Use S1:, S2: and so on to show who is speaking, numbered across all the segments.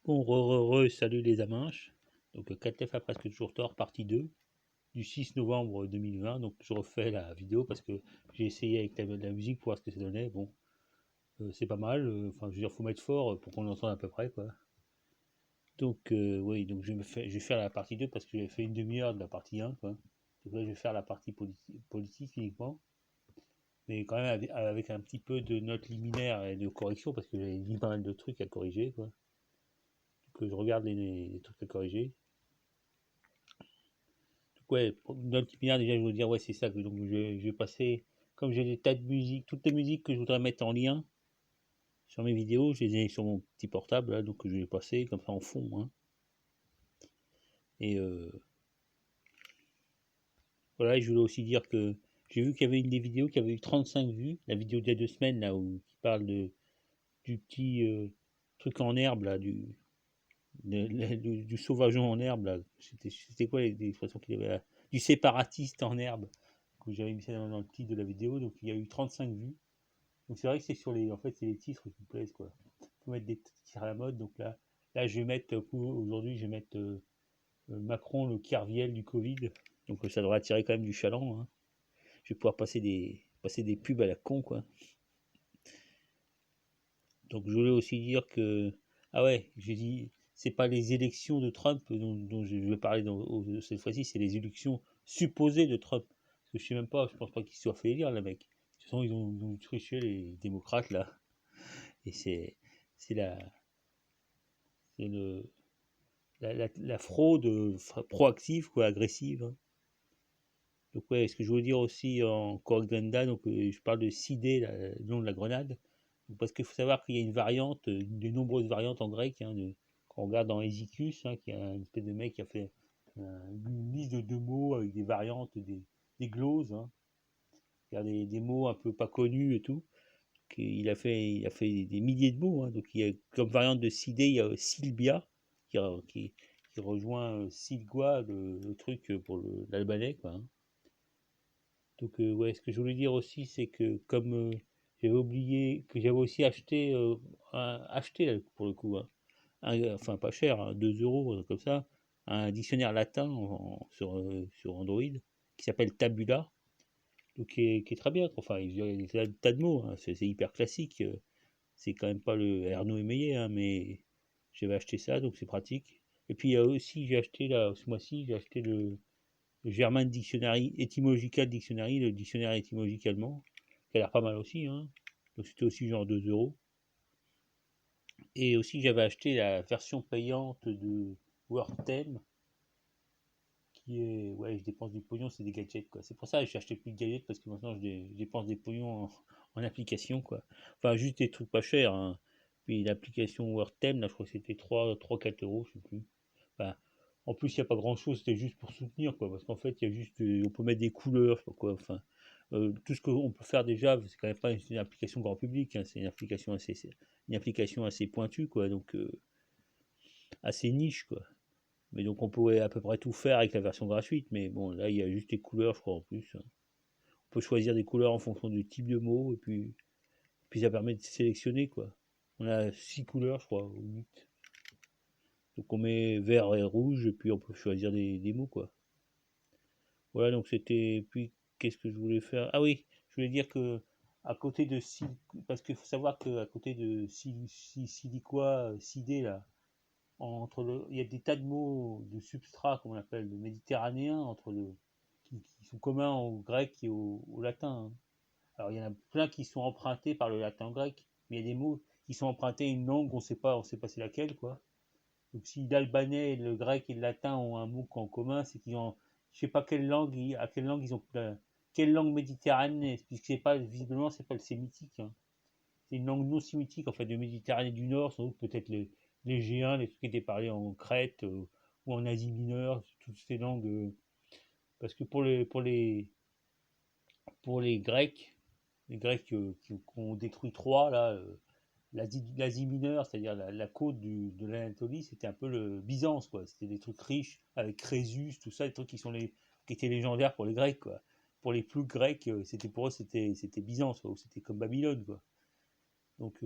S1: Bon, salut les amanches. Donc, 4F a presque toujours tort, partie 2, du 6 novembre 2020. Donc, je refais la vidéo parce que j'ai essayé avec la musique pour voir ce que ça donnait. Bon, c'est pas mal. Enfin, je veux dire, faut mettre fort pour qu'on l'entende à peu près, quoi. Donc, oui, donc je vais faire la partie 2 parce que j'ai fait une demi-heure de la partie 1, quoi. Donc là, je vais faire la partie politique uniquement. Mais quand même avec un petit peu de notes liminaires et de correction parce que j'ai dit pas mal de trucs à corriger, quoi. Donc, je regarde les trucs à corriger. Ouais, dans le liminaire, déjà, je veux dire, ouais, c'est ça que donc, je vais passer, comme j'ai des tas de musiques, toutes les musiques que je voudrais mettre en lien sur mes vidéos, je les ai sur mon petit portable, là, donc je vais passer comme ça en fond. Hein. Et voilà, et je voulais aussi dire que j'ai vu qu'il y avait une des vidéos qui avait eu 35 vues, la vidéo d'il y a 2 semaines, là, où qui parle du petit truc en herbe, là, du sauvageon en herbe, là. C'était quoi les expressions qu'il y avait là? Du séparatiste en herbe, que j'avais mis ça dans le titre de la vidéo, donc il y a eu 35 vues. Donc c'est vrai que c'est sur les, en fait, c'est les titres qui me plaisent, quoi. Faut mettre des titres à la mode. Donc là, je vais mettre aujourd'hui, je vais mettre Macron le Kerviel du Covid. Donc ça devrait attirer quand même du chaland. Hein. Je vais pouvoir passer des pubs à la con, quoi. Donc je voulais aussi dire que ah ouais, j'ai dit c'est pas les élections de Trump dont je vais parler cette fois-ci, c'est les élections supposées de Trump. Parce que je sais même pas, je pense pas qu'il soit fait élire, le mec. De toute façon, ils ont triché les démocrates là. Et c'est la c'est le la fraude proactive quoi, agressive. Hein. Donc ouais, ce que je veux dire aussi en corrigenda, donc je parle de sidé, le nom de la grenade, parce qu'il faut savoir qu'il y a une variante, une des nombreuses variantes en grec, hein, quand on regarde dans Hesychus, hein, qui est un espèce de mec qui a fait une liste de 2 mots avec des variantes, des gloses, hein, il y a des mots un peu pas connus et tout. Il a fait des milliers de mots. Hein. Donc, il y a, comme variante de Sidé, il y a Silbia, qui, qui rejoint Silgua, le truc pour l'albanais. Quoi, hein. Donc, ouais, ce que je voulais dire aussi, c'est que comme j'avais oublié que j'avais aussi acheté, acheté là, pour le coup, hein, enfin pas cher, hein, 2 euros, comme ça, un dictionnaire latin sur Android qui s'appelle Tabula, donc qui est très bien. Enfin, il y a des tas de mots, hein, c'est hyper classique. C'est quand même pas le Ernaud et Meillet, hein, mais j'avais acheté ça, donc c'est pratique. Et puis il y a aussi, j'ai acheté là, ce mois-ci, j'ai acheté le German Dictionary, Etymological Dictionary, le dictionnaire étymologique allemand, qui a l'air pas mal aussi, hein. Donc c'était aussi genre 2 euros. Et aussi j'avais acheté la version payante de WordTem, qui est, ouais, je dépense du pognon, c'est des gadgets, quoi. C'est pour ça que j'ai acheté plus de gadgets, parce que maintenant je dépense des pognons en application, quoi. Enfin, juste des trucs pas chers, hein. Puis l'application WordTem, là, je crois que c'était 4 euros, je sais plus. Enfin, en plus, il n'y a pas grand chose, c'était juste pour soutenir, quoi. Parce qu'en fait, il y a juste, on peut mettre des couleurs, je sais pas quoi. Enfin, tout ce qu'on peut faire déjà, c'est quand même pas une application grand public, hein. C'est une application assez pointue, quoi. Donc, assez niche, quoi. Mais donc on pouvait à peu près tout faire avec la version gratuite, mais bon, là il y a juste les couleurs, je crois, en plus. Hein. On peut choisir des couleurs en fonction du type de mot, et puis ça permet de sélectionner, quoi. On a 6 couleurs, je crois, ou 8. Donc on met vert et rouge, et puis on peut choisir des mots, quoi. Voilà, donc c'était. Puis qu'est-ce que je voulais faire? Ah oui, je voulais dire que à côté de parce qu'il faut savoir qu'à côté de Silicois, Sidé, là, il y a des tas de mots de substrat, comme on appelle, de méditerranéens, qui sont communs au grec et au latin. Hein. Alors il y en a plein qui sont empruntés par le latin grec, mais il y a des mots qui sont empruntés à une langue, on sait pas c'est laquelle, quoi. Donc si l'albanais, le grec et le latin ont un mot en commun, c'est qu'ils ont, je sais pas quelle langue, à quelle langue ils ont, quelle langue méditerranéenne, puisque c'est pas, visiblement, c'est pas le sémitique. Hein. C'est une langue non sémitique, en fait, de Méditerranée du Nord, sans doute peut-être les Géens, les trucs qui étaient parlés en Crète ou en Asie mineure, toutes ces langues. Parce que pour les Grecs qui ont détruit Troie, là, l'Asie mineure, c'est-à-dire la côte de l'Anatolie, c'était un peu le Byzance, quoi. C'était des trucs riches avec Crésus, tout ça, des trucs qui étaient légendaires pour les Grecs, quoi. Pour les plus Grecs, pour eux, c'était Byzance, quoi, ou c'était comme Babylone, quoi. Donc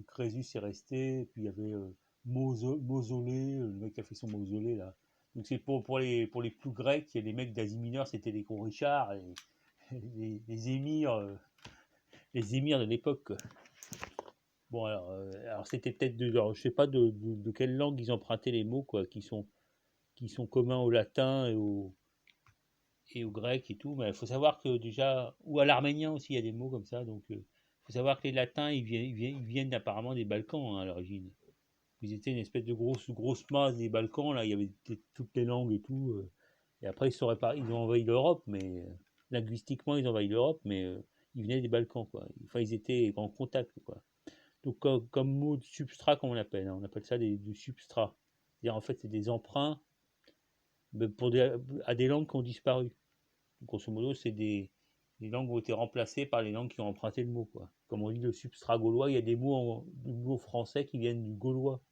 S1: Crésus est resté, puis il y avait mausolée, le mec qui a fait son mausolée là. Donc c'est pour les plus grecs, les mecs d'Asie mineure, c'était les gros Richards, et les émirs, les émirs de l'époque, quoi. Bon, alors c'était peut-être alors, je sais pas de quelle langue ils empruntaient les mots, quoi, qui sont communs au latin et au grec et tout. Mais il faut savoir que déjà, ou à l'arménien aussi, il y a des mots comme ça. Donc, il faut savoir que les latins, ils viennent apparemment des Balkans, hein, à l'origine. Ils étaient une espèce de grosse masse des Balkans. Là, il y avait toutes les langues et tout. Et après, ils ont envahi l'Europe, mais linguistiquement, ils ont envahi l'Europe, mais ils venaient des Balkans, quoi. Enfin, ils étaient en contact, quoi. Donc, comme mot de substrat, comme on appelle, hein, on appelle ça du substrat. C'est-à-dire, en fait, c'est des emprunts à des langues qui ont disparu. Grosso modo, c'est les langues ont été remplacées par les langues qui ont emprunté le mot, quoi. Comme on dit le substrat gaulois, il y a des mots français qui viennent du gaulois.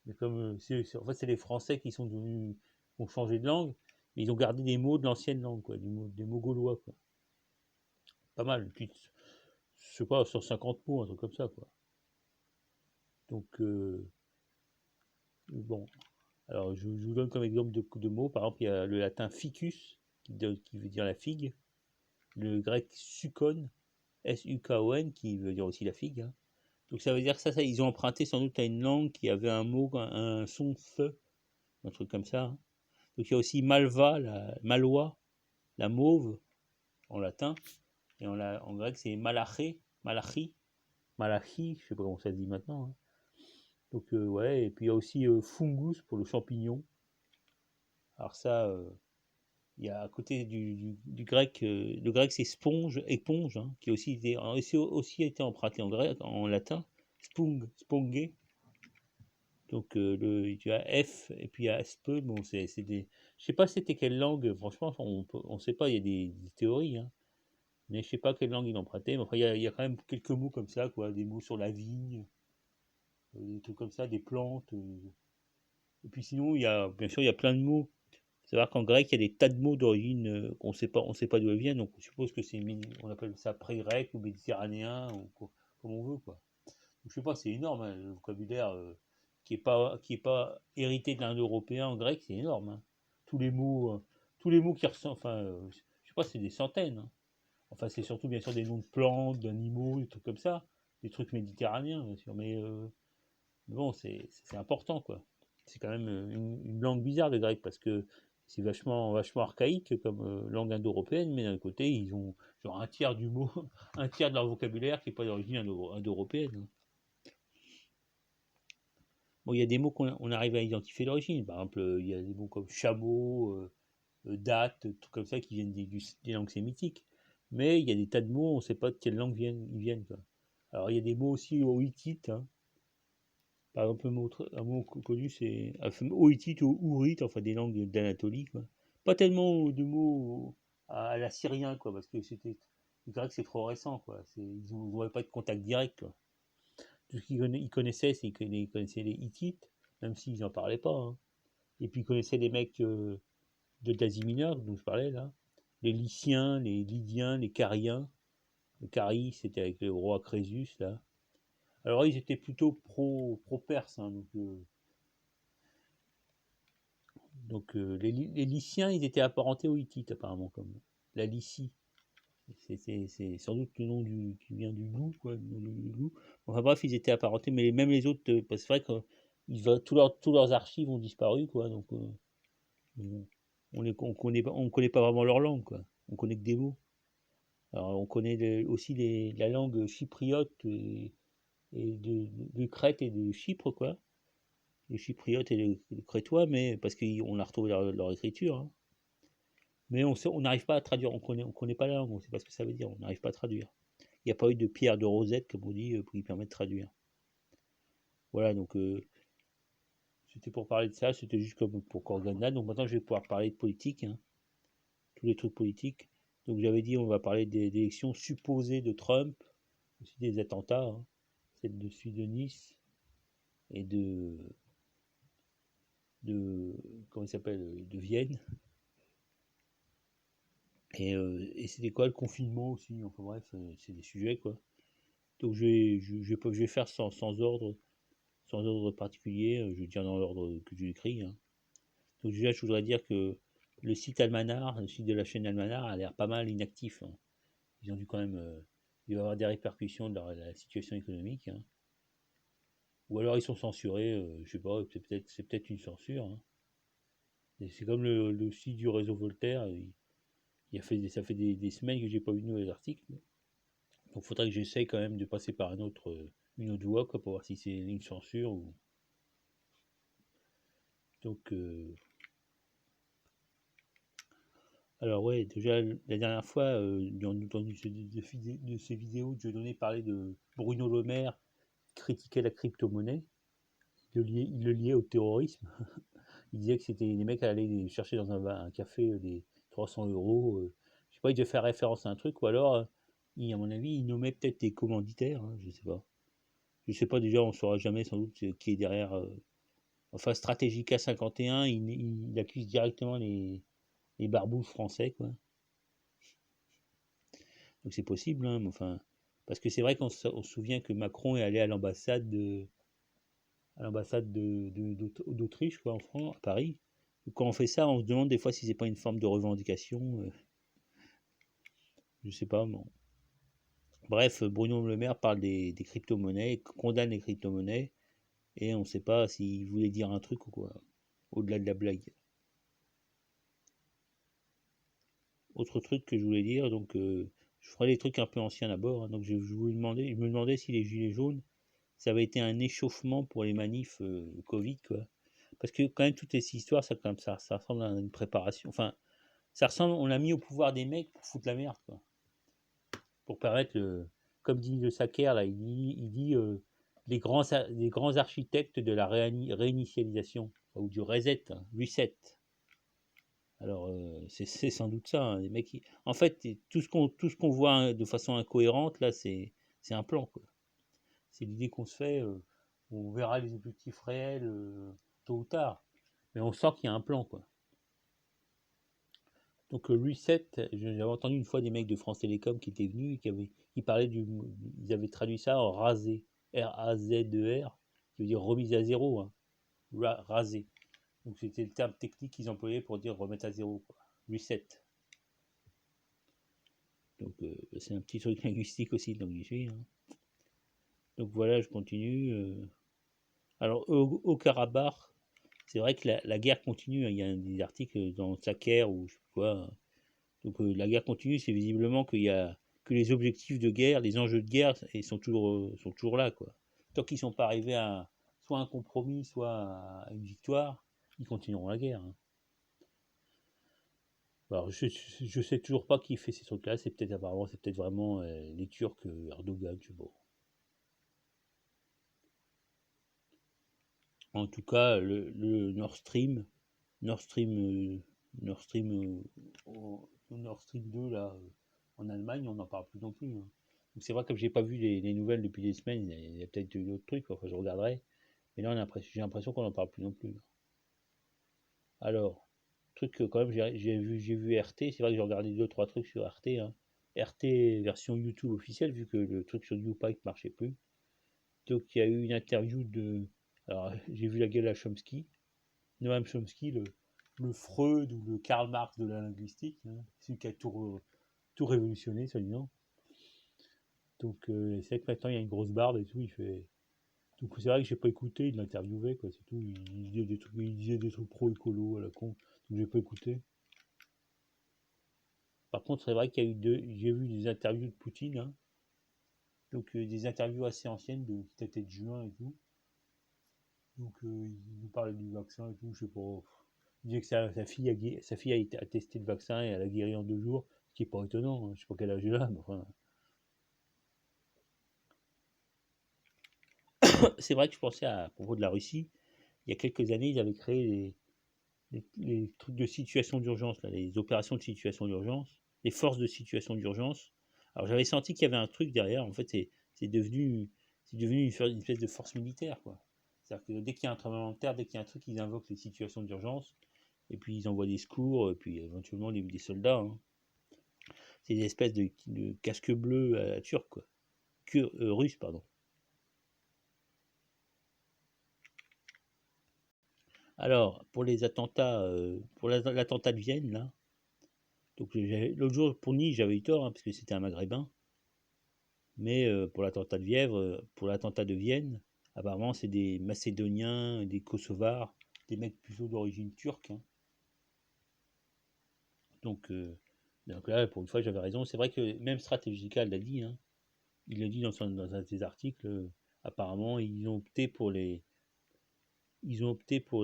S1: Mais comme en fait, c'est les Français qui sont ont changé de langue, mais ils ont gardé des mots de l'ancienne langue, quoi, des mots gaulois, quoi. Pas mal. Puis, je sais pas, sur 50 mots, un truc comme ça, quoi. Donc, bon. Alors, je vous donne comme exemple de mots. Par exemple, il y a le latin ficus, qui veut dire la figue. Le grec sukon, S-U-K-O-N, qui veut dire aussi la figue, hein. Donc, ça veut dire que ça, ils ont emprunté sans doute à une langue qui avait un mot, un son feu, un truc comme ça, hein. Donc, il y a aussi malva, malwa, la mauve, en latin. Et en grec, c'est malaché, malachi, malachi, je sais pas comment ça se dit maintenant, hein. Donc, ouais, et puis il y a aussi fungus pour le champignon. Alors ça, il y a à côté du grec, le grec c'est sponge, éponge, hein, qui a aussi été emprunté en grec, en latin, sponge. Donc tu as F et puis il y a SPE, bon c'est des, je sais pas c'était quelle langue, franchement on sait pas, il y a des théories, hein, mais je sais pas quelle langue il empruntait, mais enfin il y a quand même quelques mots comme ça, quoi, des mots sur la vigne, des trucs comme ça, des plantes, et puis sinon bien sûr il y a plein de mots. Savoir qu'en grec, il y a des tas de mots d'origine on sait pas d'où elles viennent, donc on suppose que on appelle ça pré-grec ou méditerranéen, ou comme on veut, quoi. Donc, je sais pas, c'est énorme, hein, le vocabulaire qui est pas hérité de l'indo-européen en grec, c'est énorme, hein. Tous les mots qui ressemblent, enfin, je sais pas, c'est des centaines, hein. Enfin, c'est surtout bien sûr des noms de plantes, d'animaux, des trucs comme ça, des trucs méditerranéens, bien sûr, mais bon, c'est important, quoi. C'est quand même une langue bizarre, le grec, parce que c'est vachement, vachement archaïque comme langue indo-européenne, mais d'un côté, ils ont genre un tiers du mot, un tiers de leur vocabulaire qui n'est pas d'origine indo-européenne, hein. Bon, il y a des mots qu'on arrive à identifier l'origine. Par exemple, il y a des mots comme chameau, date, trucs comme ça qui viennent des langues sémitiques. Mais il y a des tas de mots, on ne sait pas de quelle langue ils viennent, quoi. Alors, il y a des mots aussi au hittite, hein. Par exemple, un mot connu, c'est Oïtite ou Ourite, enfin des langues d'Anatolie, quoi. Pas tellement de mots à l'assyrien, quoi, parce que le grec, c'est trop récent, quoi. Ils n'avaient pas de contact direct, quoi. Tout ce qu'ils connaissaient, c'est qu'ils connaissaient les Hittites, même s'ils n'en parlaient pas, hein. Et puis ils connaissaient les mecs d'Asie mineure, dont je parlais là. Les Lyciens, les Lydiens, les Cariens. Le Carie, c'était avec le roi Crésus, là. Alors ils étaient plutôt pro-perse, hein, donc les Lyciens, ils étaient apparentés aux Hittites, apparemment, comme la Lycie. C'est sans doute le nom qui vient du loup, quoi, le nom du loup. Enfin bref, ils étaient apparentés, mais même les autres, parce que c'est vrai que tous leurs archives ont disparu, quoi, donc on connaît pas vraiment leur langue, quoi. On connaît que des mots. Alors on connaît aussi la langue chypriote et de Crète et de Chypre, quoi. Les chypriotes et les crétois, mais parce qu'on a retrouvé leur écriture, hein. Mais on n'arrive pas à traduire, on connaît pas la langue, on ne sait pas ce que ça veut dire, on n'arrive pas à traduire. Il n'y a pas eu de pierre de Rosette, comme on dit, qui permet de traduire. Voilà, donc c'était pour parler de ça, c'était juste comme pour Corgana. Donc maintenant, je vais pouvoir parler de politique, hein, tous les trucs politiques. Donc j'avais dit, on va parler des élections supposées de Trump, aussi des attentats, hein, celle de celui de Nice et de comment il s'appelle, de Vienne. Et c'était quoi le confinement aussi, enfin bref, c'est des sujets, quoi. Donc je vais faire sans ordre, sans ordre particulier, je vais dire dans l'ordre que j'ai écrit, hein. Donc déjà, je voudrais dire que le site Almanar, le site de la chaîne Almanar, a l'air pas mal inactif, hein. Ils ont dû quand même, il va y avoir des répercussions de la situation économique, hein. Ou alors ils sont censurés, je sais pas, c'est peut-être une censure, hein. C'est comme le site du réseau Voltaire, ça fait des semaines que j'ai pas vu de nouveaux articles. Donc il faudrait que j'essaye quand même de passer par une autre voie, quoi, pour voir si c'est une censure ou. Donc alors ouais, déjà la dernière fois, dans une de ces vidéos que je donnais parler de Bruno Le Maire qui critiquait la crypto-monnaie, il le liait au terrorisme. Il disait que c'était les mecs à aller chercher dans un café des 300 euros. Je sais pas, il devait faire référence à un truc, ou alors, à mon avis, il nommait peut-être des commanditaires, hein, je sais pas. Je sais pas, déjà, on saura jamais sans doute qui est derrière. Enfin, Stratégica 51, il accuse directement les barbous français, quoi. Donc c'est possible, hein, mais enfin. Parce que c'est vrai qu'on se souvient que Macron est allé à l'ambassade d'Autriche, quoi, en France, à Paris. Quand on fait ça, on se demande des fois si c'est pas une forme de revendication. Je sais pas. Bon. Bref, Bruno Le Maire parle des crypto-monnaies, condamne les crypto-monnaies, et on ne sait pas s'il voulait dire un truc ou quoi, au-delà de la blague. Autre truc que je voulais dire, donc je ferai des trucs un peu anciens d'abord, hein, donc je me demandais si les gilets jaunes, ça avait été un échauffement pour les manifs Covid, quoi. Parce que quand même toutes ces histoires, ça ressemble à une préparation. Enfin, ça ressemble, on l'a mis au pouvoir des mecs pour foutre la merde, quoi. Pour permettre, comme dit Le Sacer, là, il dit les grands architectes de la réinitialisation, ou du reset, hein, reset. Alors, c'est sans doute ça, hein, les mecs. En fait, tout ce qu'on voit, hein, de façon incohérente, là, c'est un plan, quoi. C'est l'idée qu'on se fait, on verra les objectifs réels tôt ou tard. Mais on sent qu'il y a un plan, quoi. Donc Reset, j'avais entendu une fois des mecs de France Télécom qui étaient venus et qui parlaient ils avaient traduit ça en raser, R-A-Z-E-R, qui veut dire remise à zéro, hein, raser. Donc c'était le terme technique qu'ils employaient pour dire remettre à zéro, quoi. Reset. Donc c'est un petit truc linguistique aussi, donc j'y suis, hein. Donc voilà, je continue. Alors au Karabakh, c'est vrai que la guerre continue, hein. Il y a des articles dans Saker ou je sais pas quoi. Donc la guerre continue, c'est visiblement que les objectifs de guerre, les enjeux de guerre, sont toujours là, quoi. Tant qu'ils ne sont pas arrivés à soit un compromis, soit à une victoire, ils continueront la guerre, hein. Alors je sais toujours pas qui fait ces trucs-là. C'est peut-être vraiment les Turcs, Erdogan, je sais pas. En tout cas, le Nord Stream, Nord Stream, Nord Stream 2 là, en Allemagne, on n'en parle plus non plus, hein. Donc c'est vrai, comme j'ai pas vu les nouvelles depuis des semaines, il y a peut-être eu d'autres trucs, enfin je regarderai. Mais là, j'ai l'impression qu'on n'en parle plus non plus, là. Alors, truc que quand même, j'ai vu RT, c'est vrai que j'ai regardé deux, trois trucs sur RT, hein. RT version YouTube officielle, vu que le truc sur YouPike marchait plus. Donc il y a eu une interview de. Alors, j'ai vu la gueule à Chomsky, Noam Chomsky, le Freud ou le Karl Marx de la linguistique, hein, celui qui a tout révolutionné, soi-disant. Donc c'est vrai que maintenant il y a une grosse barbe et tout, il fait. Donc c'est vrai que j'ai pas écouté, il l'interviewait, quoi, c'est tout. Il disait des trucs pro-écolo à la con, donc j'ai pas écouté. Par contre, c'est vrai qu'il y a eu j'ai vu des interviews de Poutine, hein, donc des interviews assez anciennes, qui dataient de juin et tout. Donc il nous parlait du vaccin et tout, je sais pas. Il disait que sa fille a testé le vaccin et elle a guéri en 2 jours, ce qui est pas étonnant, hein. Je sais pas quel âge elle a, mais enfin. C'est vrai que je pensais à propos de la Russie, il y a quelques années, ils avaient créé les trucs de situation d'urgence, là, les opérations de situation d'urgence, les forces de situation d'urgence. Alors j'avais senti qu'il y avait un truc derrière, en fait, c'est devenu, devenu une espèce de force militaire, quoi. C'est-à-dire que dès qu'il y a un tremblement de terre, dès qu'il y a un truc, ils invoquent les situations d'urgence, et puis ils envoient des secours, et puis éventuellement des soldats, hein. C'est des espèces de casques bleus à la turque, quoi. Russe, pardon. Alors, pour les attentats, pour l'attentat de Vienne, là, donc l'autre jour, pour Nice, j'avais eu tort, hein, parce que c'était un Maghrébin, mais pour l'attentat de Vienne, apparemment, c'est des Macédoniens, des Kosovars, des mecs plutôt d'origine turque, hein. Donc, là, pour une fois, j'avais raison. C'est vrai que même Strategica l'a dit, hein. Il l'a dit dans un de ses articles. Apparemment, ils ont opté pour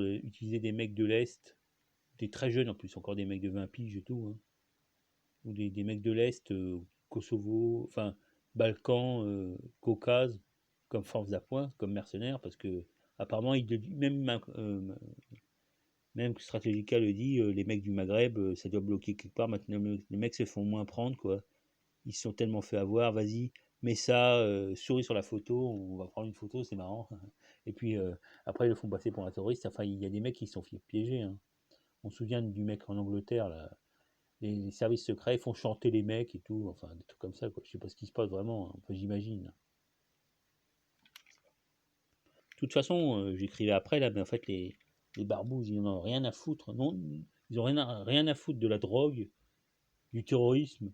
S1: utiliser des mecs de l'Est, des très jeunes en plus, encore des mecs de 20 piges et tout, hein. Ou des mecs de l'Est, Kosovo, enfin, Balkans, Caucase, comme force d'appoint, comme mercenaires, parce que apparemment, même que Strategica le dit, les mecs du Maghreb, ça doit bloquer quelque part. Maintenant, les mecs se font moins prendre, quoi. Ils se sont tellement fait avoir, vas-y, mets ça, souris sur la photo, on va prendre une photo, c'est marrant. Et puis après, ils le font passer pour un terroriste. Enfin, il y a des mecs qui se sont fait piéger, hein. On se souvient du mec en Angleterre, là. Les services secrets font chanter les mecs et tout, enfin, des trucs comme ça, quoi. Je sais pas ce qui se passe vraiment, hein. Enfin, j'imagine. De toute façon, j'écrivais après, là, mais en fait, les barbouzes, ils n'en ont rien à foutre. Non, ils ont rien à foutre de la drogue, du terrorisme,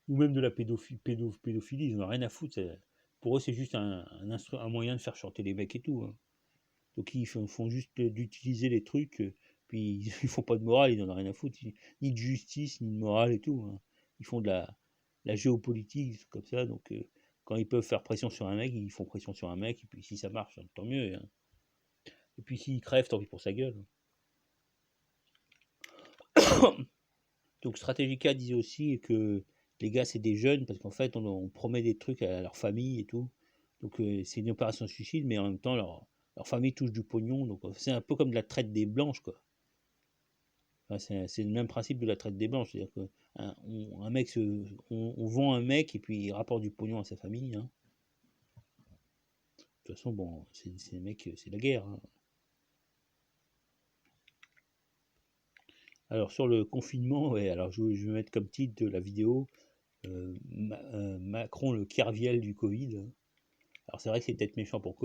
S1: ou même de la pédophilie, ils n'en ont rien à foutre. Pour eux, c'est juste un moyen de faire chanter les mecs et tout, hein. Donc ils font juste d'utiliser les trucs, puis ils font pas de morale, ils n'en ont rien à foutre, ni de justice, ni de morale et tout, hein. Ils font de la géopolitique, comme ça, donc quand ils peuvent faire pression sur un mec, ils font pression sur un mec, et puis si ça marche, tant mieux, hein. Et puis s'il crève, tant pis pour sa gueule. Donc Strategica disait aussi que les gars, c'est des jeunes, parce qu'en fait, on promet des trucs à leur famille et tout. Donc c'est une opération suicide, mais en même temps, leur famille touche du pognon. Donc c'est un peu comme de la traite des blanches, quoi. Enfin, c'est le même principe de la traite des blanches. C'est-à-dire un mec, on vend un mec et puis il rapporte du pognon à sa famille, hein. De toute façon, bon, c'est les mecs, c'est la guerre, hein. Alors sur le confinement, ouais, alors je vais mettre comme titre de la vidéo Macron le Kerviel du Covid. Alors c'est vrai que c'est peut-être méchant pour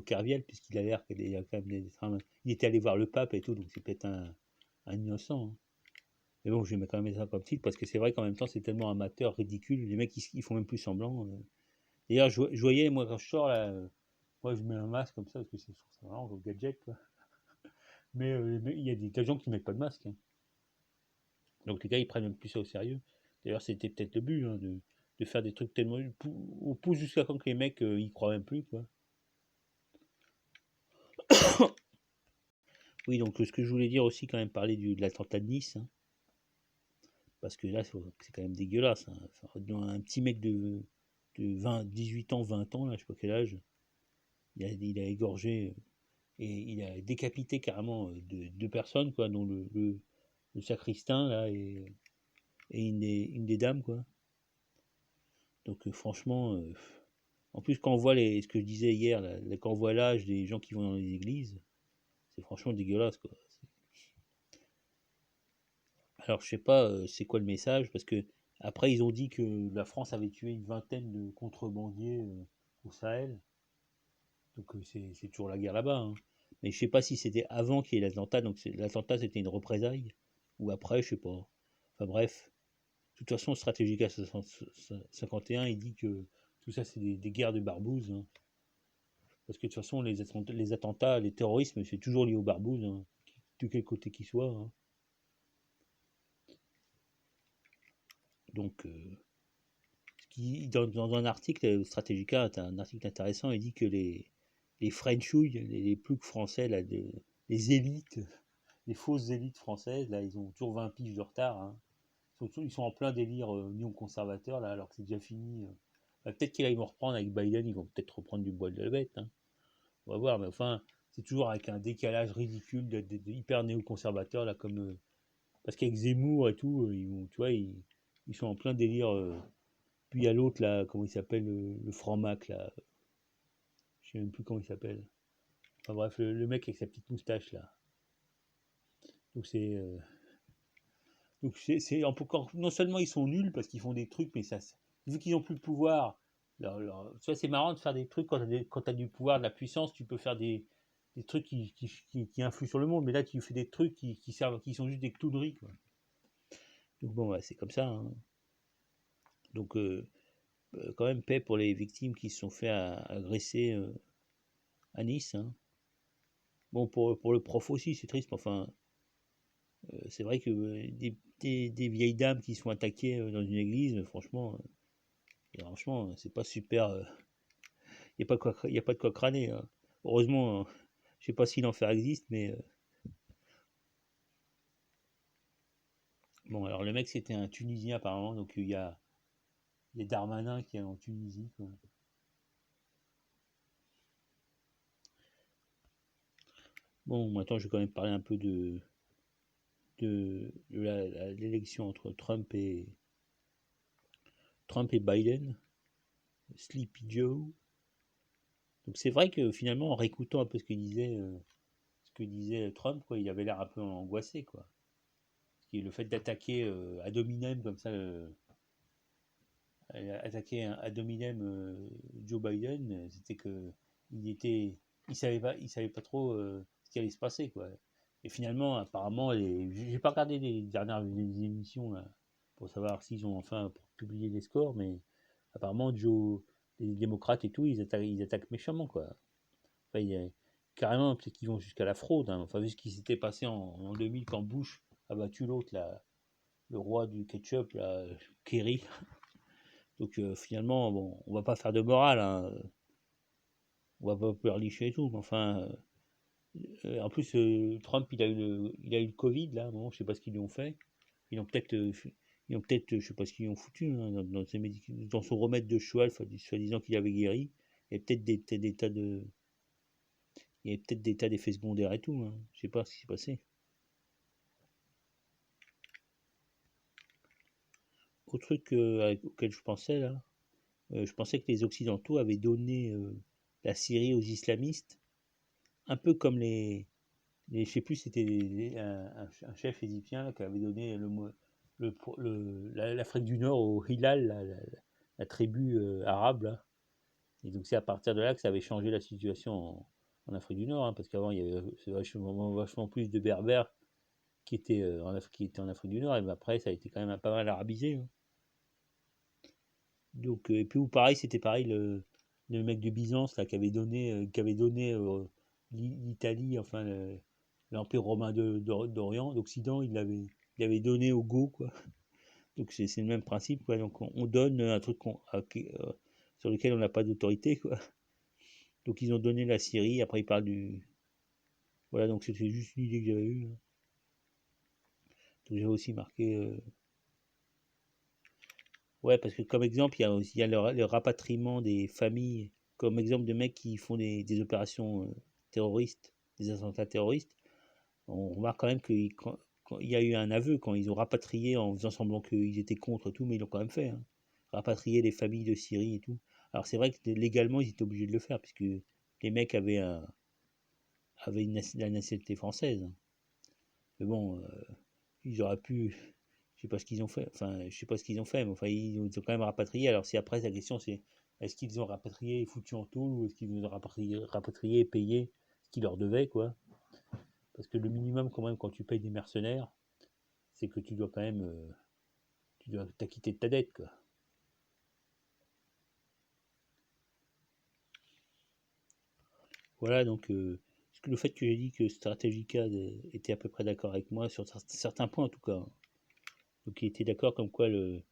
S1: Kerviel, puisqu'il a l'air qu'il a quand même il était allé voir le pape et tout, donc c'est peut-être un innocent, hein. Mais bon, je vais quand même mettre ça comme titre, parce que c'est vrai qu'en même temps, c'est tellement amateur, ridicule. Les mecs, ils font même plus semblant. D'ailleurs, je voyais, moi, quand je sors, là, moi, je mets un masque comme ça, parce que c'est marrant, le gadget, quoi. Mais il y a des gens qui ne mettent pas de masque, hein. Donc les gars, ils prennent même plus ça au sérieux. D'ailleurs, c'était peut-être le but, hein, de faire des trucs tellement. On pousse jusqu'à quand que les mecs, ils croient même plus, quoi. Oui, donc ce que je voulais dire aussi, quand même, parler de l'attentat de Nice, hein, parce que là, c'est quand même dégueulasse, hein. Enfin, un petit mec de 18 ans, 20 ans, là, je sais pas quel âge, il a égorgé et il a décapité carrément deux personnes, quoi, dont le sacristain, là, et une des dames, quoi. Donc franchement, en plus, quand on voit ce que je disais hier, là, quand on voit l'âge des gens qui vont dans les églises, c'est franchement dégueulasse, quoi. Alors je sais pas c'est quoi le message, parce que après ils ont dit que la France avait tué une vingtaine de contrebandiers au Sahel, donc c'est toujours la guerre là-bas, hein. Mais je sais pas si c'était avant qu'il y ait l'attentat, donc l'attentat c'était une représaille, ou après, je sais pas. Enfin bref, de toute façon, Stratégica 51, il dit que tout ça c'est des guerres de barbouzes, hein. Parce que de toute façon, les attentats, les terrorismes, c'est toujours lié aux barbouzes, hein, de quel côté qu'ils soient, hein. Donc, dans un article, Stratégica, un article intéressant, il dit que les Frenchouilles, les ploucs français, là, les élites, les fausses élites françaises, là, ils ont toujours 20 piges de retard, hein. Ils sont en plein délire néo-conservateur, là, alors que c'est déjà fini. Bah, peut-être qu'ils vont reprendre avec Biden, ils vont peut-être reprendre du bois de la bête, hein. On va voir, mais enfin, c'est toujours avec un décalage ridicule hyper néo-conservateur, là, comme. Parce qu'avec Zemmour et tout, ils vont, tu vois, ils sont en plein délire. Puis il y a l'autre, là, comment il s'appelle, le franc-mac, là. Je sais même plus comment il s'appelle. Enfin bref, le mec avec sa petite moustache, là. Donc c'est. Donc encore, non seulement ils sont nuls parce qu'ils font des trucs, mais ça, vu qu'ils n'ont plus de pouvoir, tu vois, c'est marrant de faire des trucs quand tu as du pouvoir, de la puissance, tu peux faire des trucs qui influent sur le monde, mais là tu fais des trucs qui servent, qui sont juste des clowneries, quoi. Donc bon, ouais, c'est comme ça, hein. Donc quand même paix pour les victimes qui se sont fait agresser à Nice, hein. Bon, pour le prof aussi, c'est triste, mais enfin, c'est vrai que des vieilles dames qui sont attaquées dans une église, franchement, c'est pas super. Il n'y a pas de quoi crâner, hein. Heureusement, je sais pas si l'enfer existe, mais bon, alors le mec c'était un Tunisien apparemment, donc il y a Darmanin qui est en Tunisie, quoi. Bon, maintenant je vais quand même parler un peu de l'élection entre Trump et Biden, Sleepy Joe. Donc c'est vrai que finalement, en réécoutant un peu ce que disait Trump, quoi, il avait l'air un peu angoissé, quoi. Et le fait d'attaquer ad hominem comme ça, attaquer ad hominem Joe Biden, c'était que il était, il savait pas trop ce qui allait se passer, quoi. Et finalement, apparemment, j'ai pas regardé les dernières émissions là, pour savoir s'ils ont enfin publié les scores, mais apparemment les démocrates et tout, ils attaquent méchamment, quoi. Enfin, carrément, peut-être qu'ils vont jusqu'à la fraude, hein. Enfin, vu ce qui s'était passé en 2000 quand Bush a battu l'autre, là, le roi du ketchup, là, Kerry. Donc finalement, bon, on va pas faire de morale, hein. On va pas pleurnicher et tout, mais enfin, en plus, Trump, il a eu le Covid, là, bon, je sais pas ce qu'ils lui ont fait. Ils ont peut-être, je sais pas ce qu'ils lui ont foutu, hein, dans son remède de cheval, soi-disant qu'il avait guéri. Il y a peut-être des tas de, il y a peut-être des tas d'effets secondaires et tout, hein. Je sais pas ce qui s'est passé. Autre truc auquel je pensais là, je pensais que les Occidentaux avaient donné la Syrie aux islamistes, un peu comme je sais plus, c'était un chef égyptien là, qui avait donné l'Afrique du Nord au Hilal, la tribu arabe là. Et donc c'est à partir de là que ça avait changé la situation en Afrique du Nord, hein, parce qu'avant il y avait vachement plus de Berbères qui étaient en Afrique du Nord, et ben après ça a été quand même pas mal arabisé, hein. Donc, et puis où pareil, c'était pareil, le mec de Byzance là, qui avait donné l'Italie, enfin l'Empire romain d'Orient, d'Occident, il avait donné au Go, quoi. Donc c'est le même principe, quoi. Donc on donne un truc sur lequel on n'a pas d'autorité, quoi. Donc ils ont donné la Syrie, après ils parlent du... Voilà, donc c'était juste une idée que j'avais eue, hein. Donc j'avais aussi marqué... Ouais, parce que comme exemple, il y a le rapatriement des familles, comme exemple de mecs qui font des opérations terroristes, des attentats terroristes. On remarque quand même quand il y a eu un aveu quand ils ont rapatrié en faisant semblant qu'ils étaient contre tout, mais ils l'ont quand même fait, hein. Rapatrier les familles de Syrie et tout. Alors c'est vrai que légalement ils étaient obligés de le faire puisque les mecs avaient la nationalité française, hein. Mais bon, ils auraient pu, je sais pas ce qu'ils ont fait, enfin je sais pas ce qu'ils ont fait, mais enfin ils ont quand même rapatrié. Alors si après la question c'est est-ce qu'ils ont rapatrié et foutu en tôle ou est-ce qu'ils ont rapatrié et payé ce qu'ils leur devaient, quoi. Parce que le minimum quand même quand tu payes des mercenaires, c'est que tu dois quand même tu dois t'acquitter de ta dette, quoi. Voilà, donc le fait que j'ai dit que Strategica était à peu près d'accord avec moi sur certains points en tout cas, hein. Donc il était d'accord comme quoi le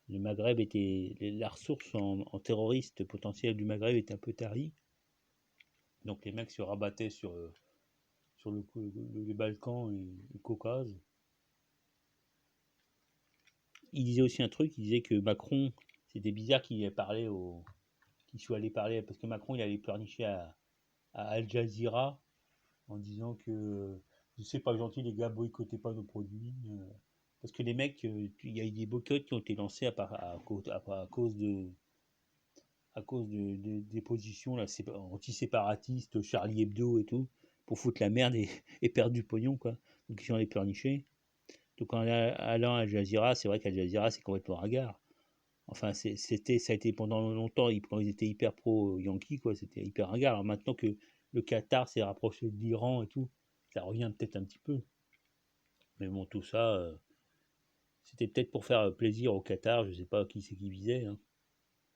S1: Maghreb était la ressource en terroristes potentiels du Maghreb était un peu tarie. Donc les mecs se rabattaient sur les Balkans et le Caucase. Il disait aussi un truc, il disait que Macron, c'était bizarre qu'il soit allé parler, parce que Macron il allait pleurnicher à Al Jazeera en disant que c'est pas gentil les gars, boycottez pas nos produits. Parce que les mecs, il y a eu des boycotts qui ont été lancés à cause des positions là, anti-séparatistes, Charlie Hebdo et tout, pour foutre la merde et perdre du pognon, quoi. Donc ils sont allés pleurnicher. Donc en allant à Al Jazeera, c'est vrai qu'Al Jazeera c'est complètement ringard. Enfin, ça a été pendant longtemps, quand ils étaient hyper pro Yankee, quoi, c'était hyper ringard. Alors maintenant que le Qatar s'est rapproché de l'Iran et tout. Ça revient peut-être un petit peu. Mais bon, tout ça, c'était peut-être pour faire plaisir au Qatar. Je sais pas qui c'est qui visait. Hein.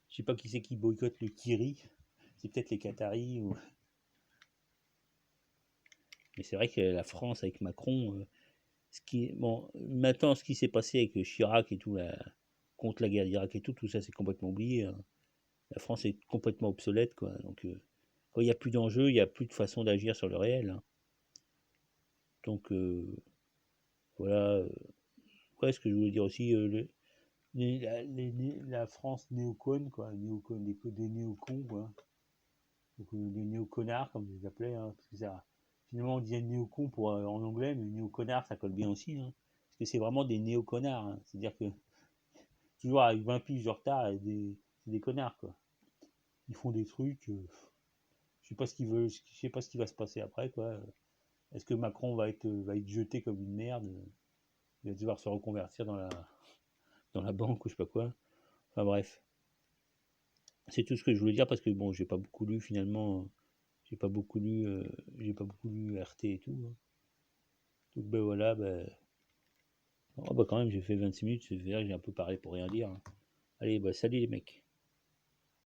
S1: Je sais pas qui c'est qui boycotte le Kiri. C'est peut-être les Qataris. Ou... Mais c'est vrai que la France avec Macron, bon, maintenant ce qui s'est passé avec Chirac et tout, contre la guerre d'Irak et tout, tout ça c'est complètement oublié. Hein. La France est complètement obsolète, quoi. Donc quand il n'y a plus d'enjeu, il n'y a plus de façon d'agir sur le réel. Hein. Donc voilà. Ouais, ce que je voulais dire aussi, la France néocone, quoi, néocone, des néocons, quoi. Donc, les néo-connards, comme je les appelais, hein, parce que ça, finalement on disait néocon pour, en anglais, mais néo-connard ça colle bien aussi, hein, parce que c'est vraiment des néo-connards, hein, c'est-à-dire que toujours avec 20 piges de retard, c'est des connards, quoi. Ils font des trucs, je sais pas ce qu'ils veulent, je sais pas ce qui va se passer après, quoi. Est-ce que Macron va être jeté comme une merde, il va devoir se reconvertir dans la banque ou je sais pas quoi. Enfin bref, c'est tout ce que je voulais dire parce que bon, j'ai pas beaucoup lu finalement, j'ai pas beaucoup lu RT et tout. Hein. Donc ben voilà, ben, oh, bah quand même j'ai fait 26 minutes, c'est-à-dire que j'ai un peu parlé pour rien dire. Hein. Allez, bah salut les mecs.